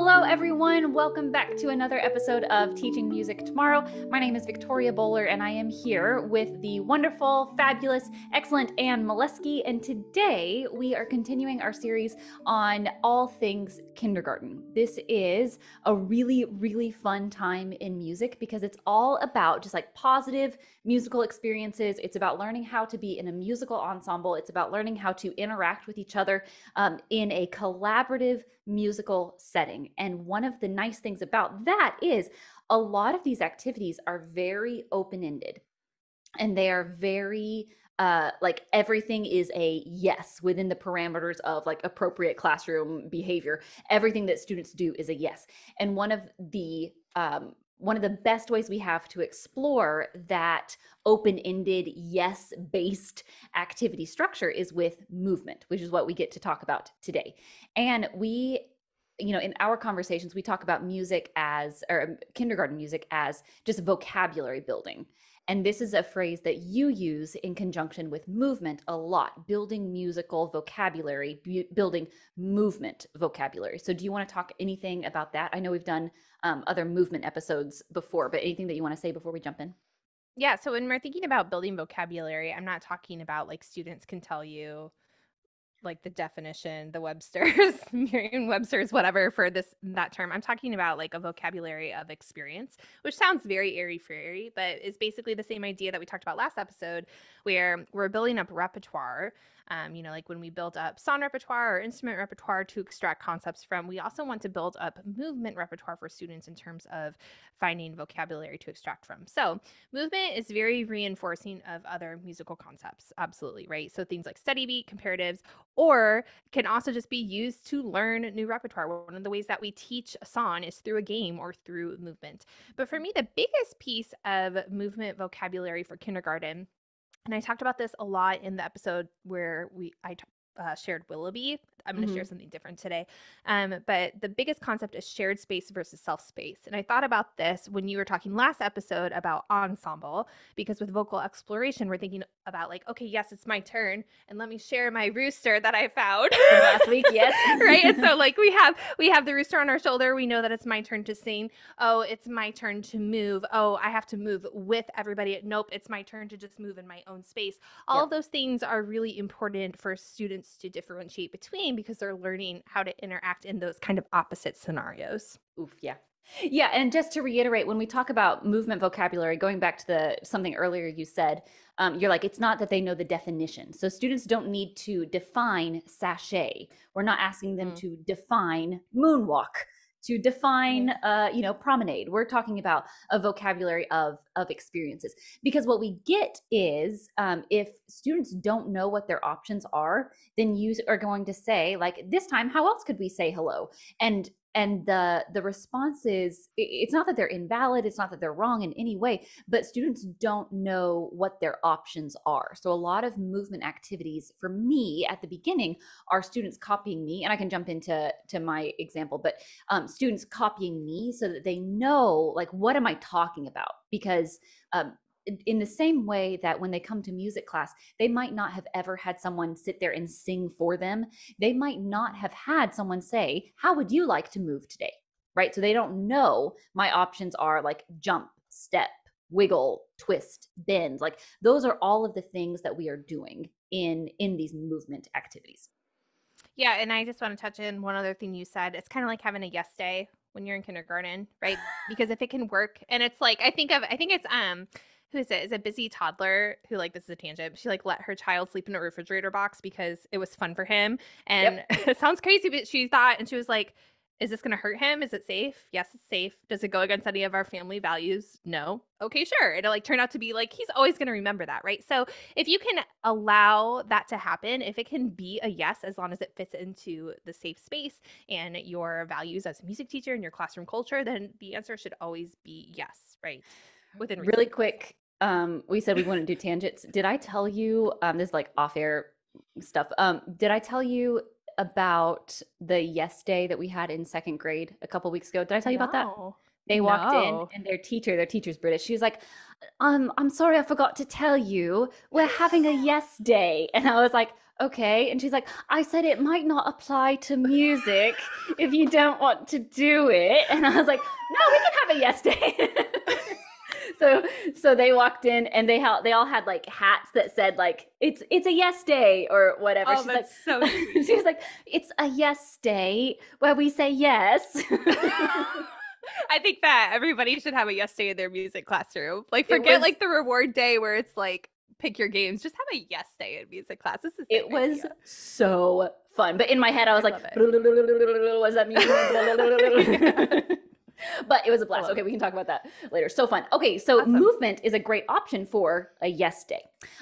Hello, everyone. Welcome back to another episode of Teaching Music Tomorrow. My name is Victoria Bowler, and I am here with the wonderful, fabulous, excellent Anne Molesky. And today we are continuing our series on all things kindergarten. This is a really, really fun time in music because it's all about just like positive musical experiences. It's about learning how to be in a musical ensemble. It's about learning how to interact with each other in a collaborative musical setting. And one of the nice things about that is a lot of these activities are very open-ended and they are very like everything is a yes within the parameters of like appropriate classroom behavior. Everything that students do is a yes. And one of the best ways we have to explore that open-ended, yes-based activity structure is with movement, which is what we get to talk about today. And we, in our conversations, we talk about music or kindergarten music as just vocabulary building. And this is a phrase that you use in conjunction with movement a lot, building musical vocabulary, building movement vocabulary. So do you want to talk anything about that? I know we've done other movement episodes before, but anything that you want to say before we jump in? Yeah, so when we're thinking about building vocabulary, I'm not talking about like students can tell you like the definition, the Webster's, Merriam-Webster's, whatever for that term. I'm talking about like a vocabulary of experience, which sounds very airy-fairy, but is basically the same idea that we talked about last episode, where we're building up repertoire. Like when we build up song repertoire or instrument repertoire to extract concepts from, we also want to build up movement repertoire for students in terms of finding vocabulary to extract from. So movement is very reinforcing of other musical concepts. Absolutely, right? So things like steady beat, comparatives, or can also just be used to learn new repertoire. One of the ways that we teach a song is through a game or through movement. But for me, the biggest piece of movement vocabulary for kindergarten, and I talked about this a lot in the episode where I shared Willoughby. I'm going to share Mm-hmm. something different today. But the biggest concept is shared space versus self space. And I thought about this when you were talking last episode about ensemble, because with vocal exploration, we're thinking about like, okay, yes, it's my turn. And let me share my rooster that I found From last week, yes. right. And so like we have the rooster on our shoulder. We know that it's my turn to sing. Oh, it's my turn to move. Oh, I have to move with everybody. Nope, it's my turn to just move in my own space. All Yep. of those things are really important for students to differentiate between because they're learning how to interact in those kind of opposite scenarios. Oof, yeah. Yeah, and just to reiterate, when we talk about movement vocabulary, going back to something earlier you said, you're like, it's not that they know the definition. So students don't need to define sachet. We're not asking them Mm, to define moonwalk, to define, right. promenade. We're talking about a vocabulary of experiences. Because what we get is, if students don't know what their options are, then you are going to say, like, this time, how else could we say hello? And the response is, it's not that they're invalid, it's not that they're wrong in any way, but students don't know what their options are. So a lot of movement activities for me at the beginning are students copying me, and I can jump into my example, but students copying me so that they know, like, what am I talking about? Because in the same way that when they come to music class, they might not have ever had someone sit there and sing for them. They might not have had someone say, how would you like to move today? Right? So they don't know my options are like jump, step, wiggle, twist, bend. Like those are all of the things that we are doing in these movement activities. Yeah, and I just want to touch in one other thing you said. It's kind of like having a yes day when you're in kindergarten, right? Because if it can work, and it's like I think it's who is it? Is it Busy Toddler who, like, this is a tangent. She like let her child sleep in a refrigerator box because it was fun for him. And Yep. it sounds crazy, but she thought, and she was like, is this going to hurt him? Is it safe? Yes, it's safe. Does it go against any of our family values? No. Okay, sure. It'll like turn out to be like he's always going to remember that, right? So if you can allow that to happen, if it can be a yes, as long as it fits into the safe space and your values as a music teacher and your classroom culture, then the answer should always be yes, right? Within reason, Really of course. quick, we said we wouldn't do tangents. Did I tell you, this is like off air stuff. Did I tell you about the yes day that we had in second grade a couple weeks ago? Did I tell you about that? No. They walked in No. and their teacher's British. She was like, I'm sorry, I forgot to tell you, we're having a yes day. And I was like, okay. And she's like, I said it might not apply to music if you don't want to do it. And I was like, no, we can have a yes day. so so they walked in and they all had like hats that said like it's a yes day or whatever. Oh, She's like that's so sweet. she was like, it's a yes day where we say yes. I think that everybody should have a yes day in their music classroom. Like, It forget was like the reward day where it's like pick your games. Just have a yes day in music class. It's the same it was idea. so fun. But in my head I was I like, love it. what does that mean? Yeah. But it was a I blast. love Okay, it. we can talk about that later. So fun. Okay, so Awesome. movement is a great option for a yes day.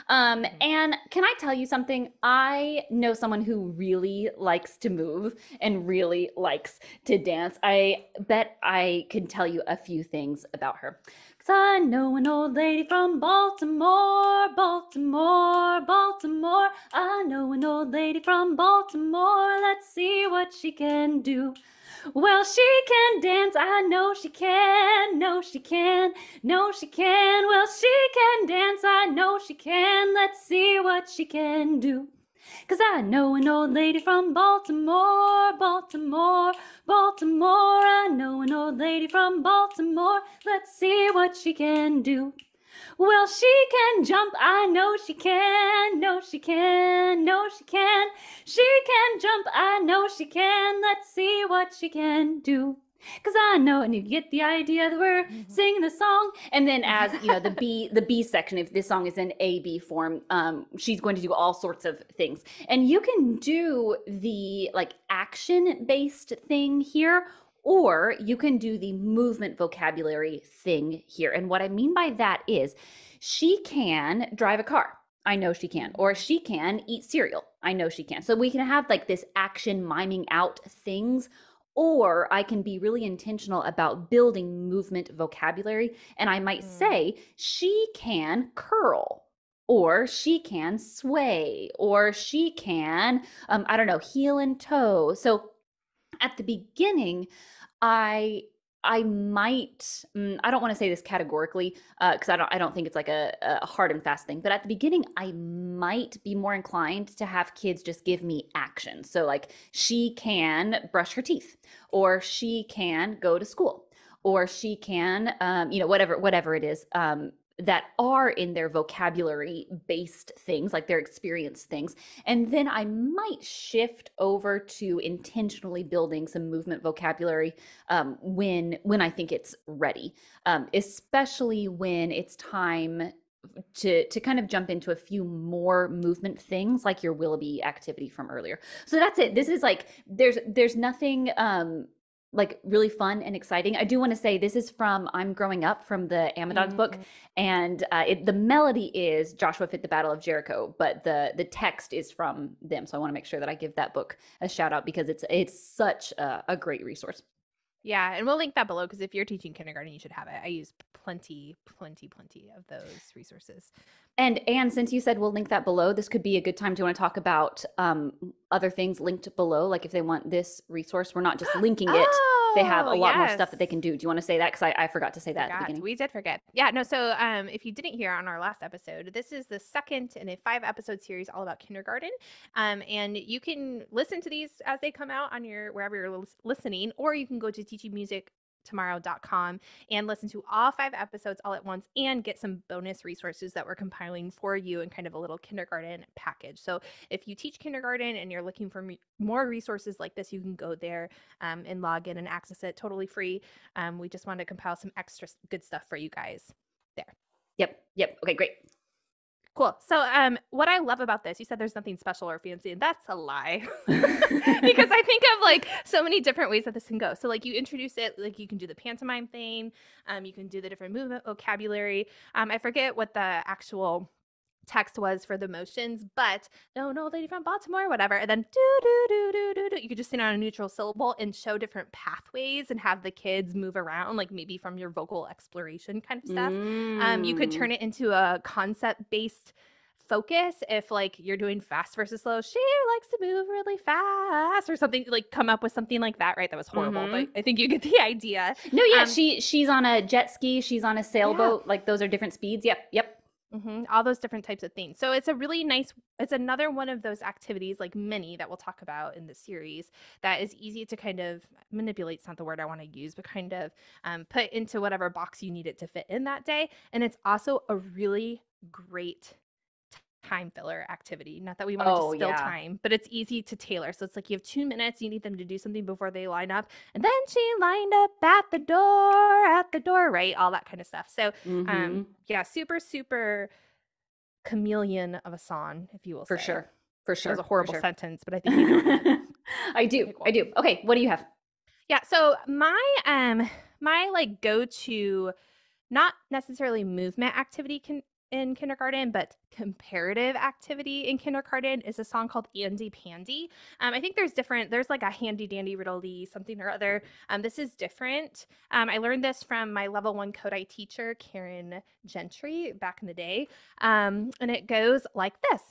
And can I tell you something? I know someone who really likes to move and really likes to dance. I bet I can tell you a few things about her. Cause I know an old lady from Baltimore, Baltimore, Baltimore. I know an old lady from Baltimore. Let's see what she can do. Well, she can dance, I know she can, know she can, know she can. Well, she can dance, I know she can. Let's see what she can do. Cause I know an old lady from Baltimore, Baltimore, Baltimore. I know an old lady from Baltimore. Let's see what she can do. Well, she can jump, I know she can, know she can, know she can. She can jump, I know she can. Let's see what she can do. Cause I know, and you get the idea that we're singing the song. And then as you know, the B section, if this song is in A B form, she's going to do all sorts of things. And you can do the like action-based thing here, or you can do the movement vocabulary thing here. And what I mean by that is she can drive a car. I know she can. Or she can eat cereal. I know she can. So we can have like this action miming out things, or I can be really intentional about building movement vocabulary. And I might say she can curl, or she can sway, or she can, I don't know, heel and toe. So at the beginning, I might I don't want to say this categorically because I don't think it's like a hard and fast thing. But at the beginning, I might be more inclined to have kids just give me action. So like she can brush her teeth, or she can go to school, or she can whatever it is. That are in their vocabulary based things, like their experience things. And then I might shift over to intentionally building some movement vocabulary when I think it's ready, especially when it's time to kind of jump into a few more movement things like your Willoughby activity from earlier. So that's it. This is like there's nothing like really fun and exciting. I do want to say this is from I'm Growing Up from the Amadon's book, and the melody is Joshua Fit the Battle of Jericho, but the text is from them. So I want to make sure that I give that book a shout out because it's such a great resource. Yeah, and we'll link that below because if you're teaching kindergarten, you should have it. I use plenty of those resources. And since you said we'll link that below, this could be a good time to want to talk about other things linked below. Like if they want this resource, we're not just linking it. They have a lot more stuff that they can do. Do you want to say that? Because I forgot to say that at the beginning. We did forget. Yeah, no. So if you didn't hear on our last episode, this is the second in a 5-episode series all about kindergarten. And you can listen to these as they come out on your wherever you're listening, or you can go to teachingmusictomorrow.com and listen to all 5 episodes all at once and get some bonus resources that we're compiling for you in kind of a little kindergarten package. So if you teach kindergarten and you're looking for more resources like this, you can go there and log in and access it totally free. We just wanted to compile some extra good stuff for you guys there. Yep. Okay, great. Cool. So what I love about this, you said there's nothing special or fancy, and that's a lie. Because I think of like so many different ways that this can go. So like you introduce it, like you can do the pantomime thing, you can do the different movement vocabulary. I forget what the actual text was for the motions, but no, Lady from Baltimore, whatever. And then you could just sing on a neutral syllable and show different pathways and have the kids move around, like maybe from your vocal exploration kind of stuff. You could turn it into a concept-based focus if like you're doing fast versus slow. She likes to move really fast or something, like come up with something like that, right? That was horrible, but I think you get the idea. No, yeah, she's on a jet ski, she's on a sailboat. Yeah. Like those are different speeds. Yep. All those different types of things. So it's a really nice, it's another one of those activities, like many that we'll talk about in the series, that is easy to kind of manipulate. It's not the word I want to use, but kind of put into whatever box you need it to fit in that day. And it's also a really great time filler activity. Not that we want to just fill time, but it's easy to tailor. So it's like you have 2 minutes, you need them to do something before they line up. And then she lined up at the door, right? All that kind of stuff. So yeah, super, super chameleon of a song, if you will say. For sure. That was a horrible sentence, but I think you know I do. Okay, what do you have? Yeah, so my like go-to, not necessarily movement activity in kindergarten, but comparative activity in kindergarten is a song called Andy Pandy. I think there's like a handy dandy riddle-y something or other. This is different. I learned this from my level 1 Kodai teacher, Karen Gentry, back in the day. And it goes like this.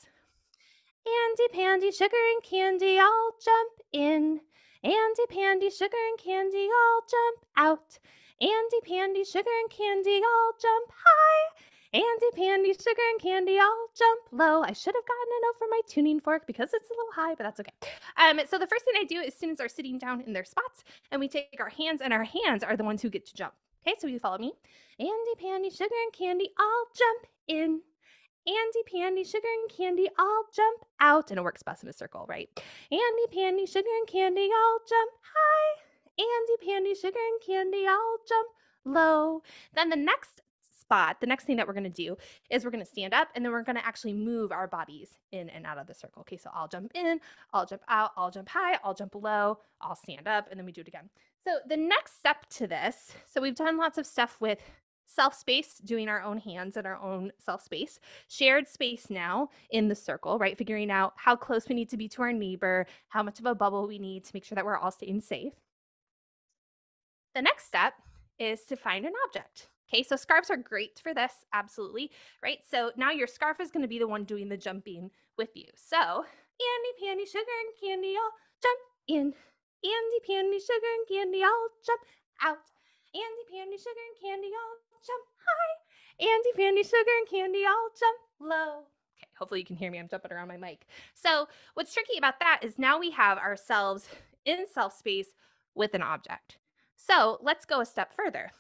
Andy Pandy, sugar and candy, all jump in. Andy Pandy, sugar and candy, all jump out. Andy Pandy, sugar and candy, all jump high. Andy Pandy, sugar and candy, all jump low. I should have gotten a note for my tuning fork because it's a little high, but that's okay. So the first thing I do is students are sitting down in their spots, and we take our hands, and our hands are the ones who get to jump. Okay, so you follow me. Andy Pandy, sugar and candy, all jump in. Andy Pandy, sugar and candy, all jump out. And it works best in a circle, right? Andy Pandy, sugar and candy, all jump high. Andy Pandy, sugar and candy, all jump low. Then the next thing that we're going to do is we're going to stand up, and then we're going to actually move our bodies in and out of the circle. Okay, so I'll jump in, I'll jump out, I'll jump high, I'll jump low, I'll stand up, and then we do it again. So the next step to this, so we've done lots of stuff with self-space, doing our own hands and our own self-space, shared space now in the circle, right? Figuring out how close we need to be to our neighbor, how much of a bubble we need to make sure that we're all staying safe. The next step is to find an object. Okay, so scarves are great for this, absolutely, right? So now your scarf is going to be the one doing the jumping with you. So, Andy Pandy, sugar and candy, all jump in. Andy Pandy, sugar and candy, all jump out. Andy Pandy, sugar and candy, all jump high. Andy Pandy, sugar and candy, all jump low. Okay, hopefully you can hear me. I'm jumping around my mic. So what's tricky about that is now we have ourselves in self-space with an object. So let's go a step further.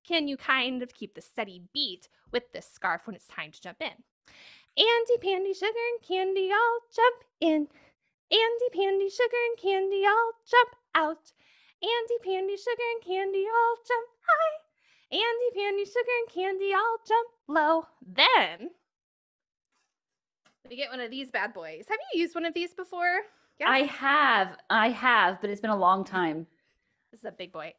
Can you kind of keep the steady beat with this scarf when it's time to jump in? Andy Pandy, sugar and candy, all jump in. Andy Pandy, sugar and candy, all jump out. Andy Pandy, sugar and candy, all jump high. Andy Pandy, sugar and candy, all jump low. Then we get one of these bad boys. Have you used one of these before? Yes? I have, but it's been a long time. This is a big boy.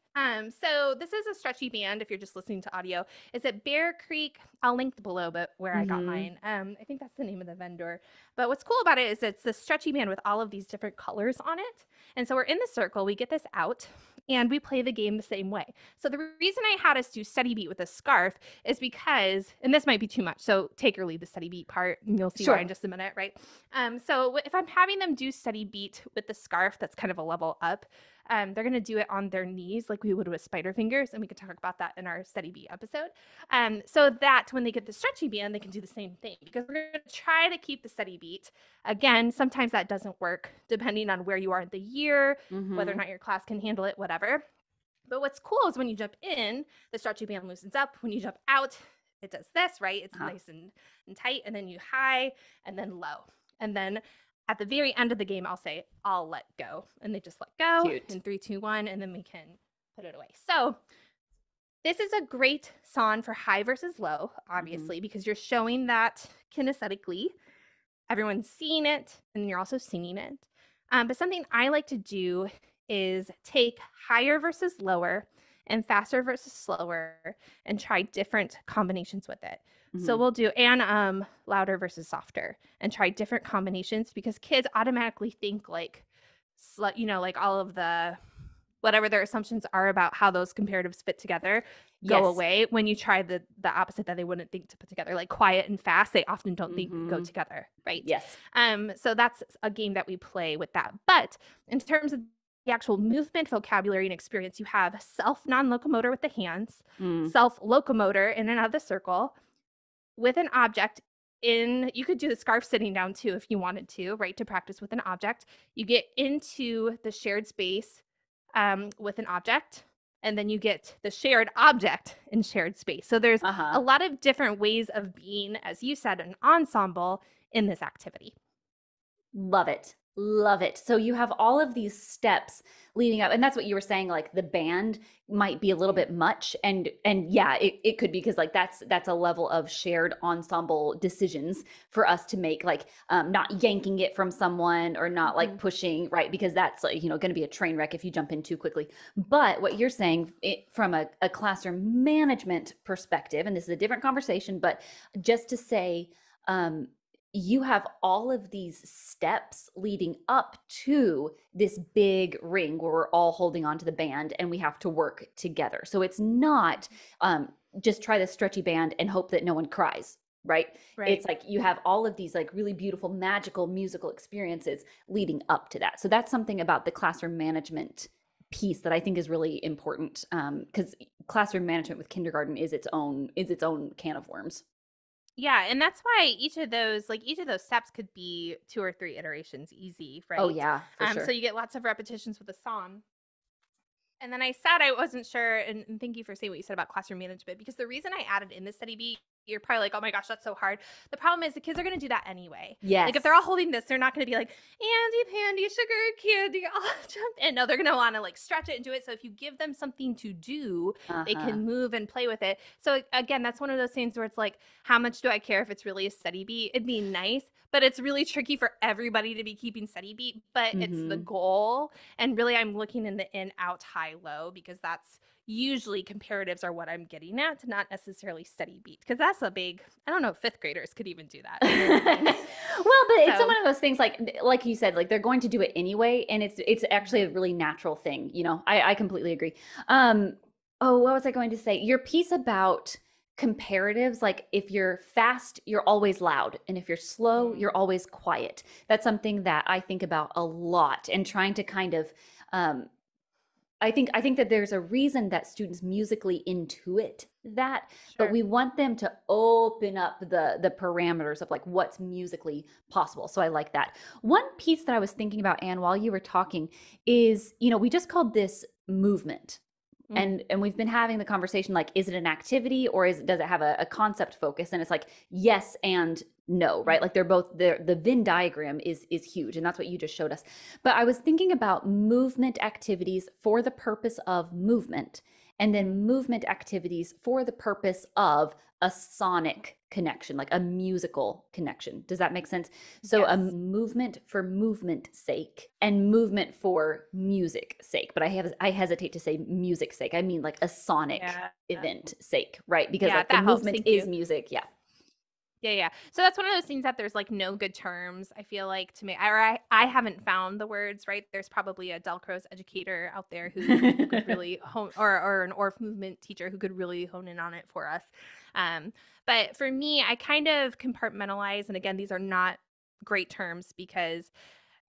So this is a stretchy band. If you're just listening to audio, it's at Bear Creek. I'll link below, but where I got mine. I think that's the name of the vendor. But what's cool about it is it's the stretchy band with all of these different colors on it. And so we're in the circle. We get this out, and we play the game the same way. So the reason I had us do steady beat with a scarf is because, and this might be too much, so take or leave the steady beat part, and you'll see why in just a minute, right? So if I'm having them do steady beat with the scarf, that's kind of a level up. They're going to do it on their knees like we would with spider fingers, and we could talk about that in our steady beat episode. So that when they get the stretchy band, they can do the same thing, because we're going to try to keep the steady beat. Again, sometimes that doesn't work depending on where you are in the year, whether or not your class can handle it, whatever. But what's cool is when you jump in, the stretchy band loosens up. When you jump out, it does this, right? It's nice and tight, and then you high and then low. And then at the very end of the game, I'll say, I'll let go. And they just let go. Cute. In 3, 2, 1, and then we can put it away. So this is a great song for high versus low, obviously, because you're showing that kinesthetically. Everyone's seeing it, and you're also singing it. But something I like to do is take higher versus lower and faster versus slower and try different combinations with it. So we'll do louder versus softer and try different combinations, because kids automatically think like, like all of the whatever their assumptions are about how those comparatives fit together go Yes. away when you try the opposite that they wouldn't think to put together. Like quiet and fast, they often don't think go together, right? Yes. So that's a game that we play with that. But in terms of the actual movement vocabulary and experience, you have self non-locomotor with the hands, Mm. self locomotor in and out of the circle with an object in. You could do the scarf sitting down too if you wanted to, right? To practice with an object. You get into the shared space with an object, and then you get the shared object in shared space. So there's Uh-huh. a lot of different ways of being, as you said, an ensemble in this activity. Love it. Love it. So you have all of these steps leading up, and that's what you were saying, like the band might be a little bit much. And yeah, it could be because like that's a level of shared ensemble decisions for us to make, like not yanking it from someone or not like pushing, right? Because that's like, you know, going to be a train wreck if you jump in too quickly. But what you're saying from a classroom management perspective, and this is a different conversation, but just to say, you have all of these steps leading up to this big ring where we're all holding on to the band and we have to work together. So it's not just try the stretchy band and hope that no one cries, right? Right. It's like you have all of these like really beautiful, magical musical experiences leading up to that. So that's something about the classroom management piece that I think is really important, because classroom management with kindergarten is its own can of worms. Yeah, and that's why each of those steps could be 2 or 3 iterations easy, Oh right? yeah, for So sure. you get lots of repetitions with a song. And then I said I wasn't sure, and thank you for saying what you said about classroom management, because the reason I added in the study beat, you're probably like, oh my gosh, that's so hard. The problem is the kids are going to do that anyway. Like if they're all Yes. holding this, they're not going to be like, Andy, Pandy, sugar, candy, all jump in. No, they're going to want to like stretch it and do it. So if you give them something to do, they Uh-huh. can move and play with it. So again, that's one of those things where it's like, how much do I care if it's really a study beat? It'd be nice, but it's really tricky for everybody to be keeping study beat, but it's the Mhm. goal. And really, I'm looking in the in, out, high, low, because that's usually comparatives are what I'm getting at, not necessarily study beat. Because that's a big, I don't know, fifth graders could even do that. You know what I mean? Well, but it's So, one of those things like you said, like they're going to do it anyway, and it's actually a really natural thing, you know. I completely agree. Um, oh, what was I going to say? Your piece about comparatives, like if you're fast, you're always loud, and if you're slow, mhm. you're always quiet. That's something that I think about a lot and trying to kind of um I think that there's a reason that students musically intuit that, but Sure. we want them to open up the parameters of like what's musically possible. So I like that. One piece that I was thinking about, Anne, while you were talking is, you know, we just called this movement. Mm, And we've been having the conversation like, is it an activity or does it have a concept focus? And it's like yes and no, right? mm. Like they're both the Venn diagram is huge, and that's what you just showed us. But I was thinking about movement activities for the purpose of movement, and Mm. then movement activities for the purpose of a sonic connection, like a musical connection. Does that make sense? So a Yes. movement for movement sake and movement for music sake. But I hesitate to say music sake. I mean like a sonic Yeah. event sake, right? Because Yeah, like the that helps. movement Thank is you. music. Yeah. Yeah, yeah. So that's one of those things that there's like no good terms. I feel like to me, or I haven't found the words right. There's probably a Del Crow's educator out there who could really hone, or an Orff movement teacher who could really hone in on it for us. Um, but for me, I kind of compartmentalize, and again, these are not great terms because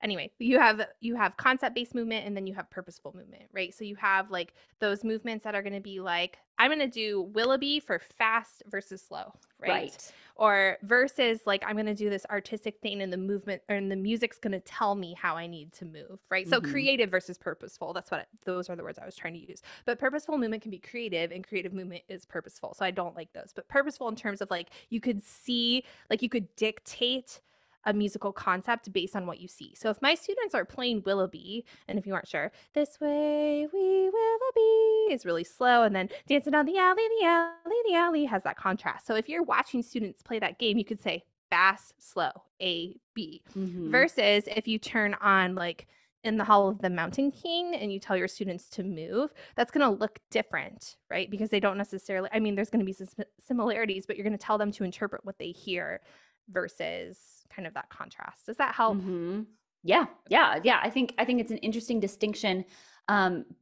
anyway, you have concept based movement and then you have purposeful movement, right? So you have like those movements that are going to be like, I'm going to do Willoughby for fast versus slow, right? Right. Or versus like, I'm going to do this artistic thing and the movement and the music's going to tell me how I need to move, right? So Hmm. creative versus purposeful. Those are the words I was trying to use. But purposeful movement can be creative and creative movement is purposeful. So I don't like those. But purposeful in terms of like, you could see, like you could dictate a musical concept based on what you see. So if my students are playing Willoughby, and if you aren't sure, this way we Willoughby is really slow, and then dancing down the alley has that contrast. So if you're watching students play that game, you could say fast, slow, A, B. Hmm. Versus if you turn on like in the Hall of the Mountain King and you tell your students to move, that's going to look different, right? Because they don't necessarily, I mean, there's going to be some similarities, but you're going to tell them to interpret what they hear versus kind of that contrast. Does that help? Hmm. Yeah, Okay. yeah, yeah. I think it's an interesting distinction.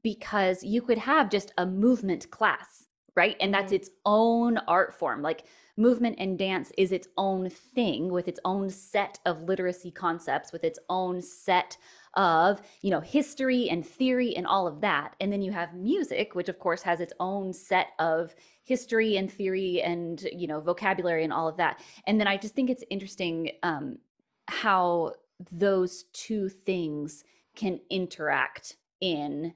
because you could have just a movement class, right? And that's its own art form. Like movement and dance is its own thing with its own set of literacy concepts, with its own set of, history and theory and all of that. And then you have music, which of course has its own set of history and theory and, vocabulary and all of that. And then I just think it's interesting how those two things can interact in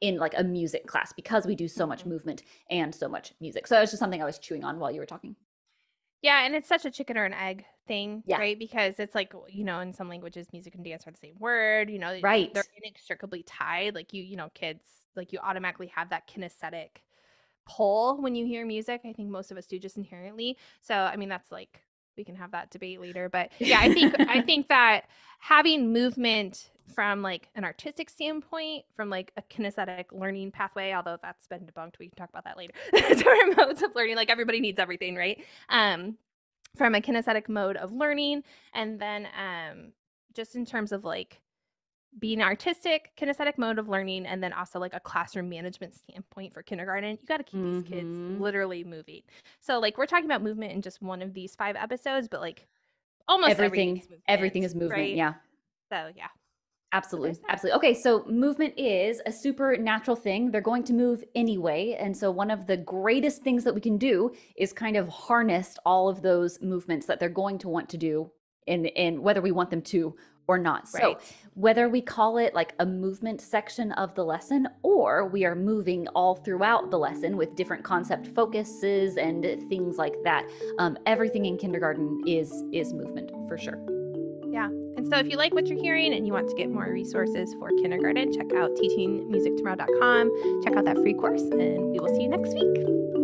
like a music class, because we do so much movement and so much music. So it's just something I was chewing on while you were talking. Yeah, and it's such a chicken or an egg thing, Yeah. right? Because it's like, in some languages, music and dance are the same word. Right. They're inextricably tied. Like kids, like you automatically have that kinesthetic pull when you hear music. I think most of us do just inherently. So, I mean, that's like, we can have that debate later. But yeah, I think that having movement from like an artistic standpoint, from like a kinesthetic learning pathway, although that's been debunked, we can talk about that later. Different modes of learning, like everybody needs everything, right? From a kinesthetic mode of learning, and then just in terms of like being artistic, kinesthetic mode of learning, and then also like a classroom management standpoint for kindergarten, you got to keep these kids literally moving. So like we're talking about movement in just one of these 5 episodes, but like almost everything is movement, right? Yeah. So yeah. Absolutely. Absolutely. Okay. So movement is a supernatural thing. They're going to move anyway. And so one of the greatest things that we can do is kind of harness all of those movements that they're going to want to do in whether we want them to or not. So whether we call it like a movement section of the lesson, or we are moving all throughout the lesson with different concept focuses and things like that, everything in kindergarten is movement for sure. Yeah. And so if you like what you're hearing and you want to get more resources for kindergarten, check out teachingmusictomorrow.com. Check out that free course, and we will see you next week.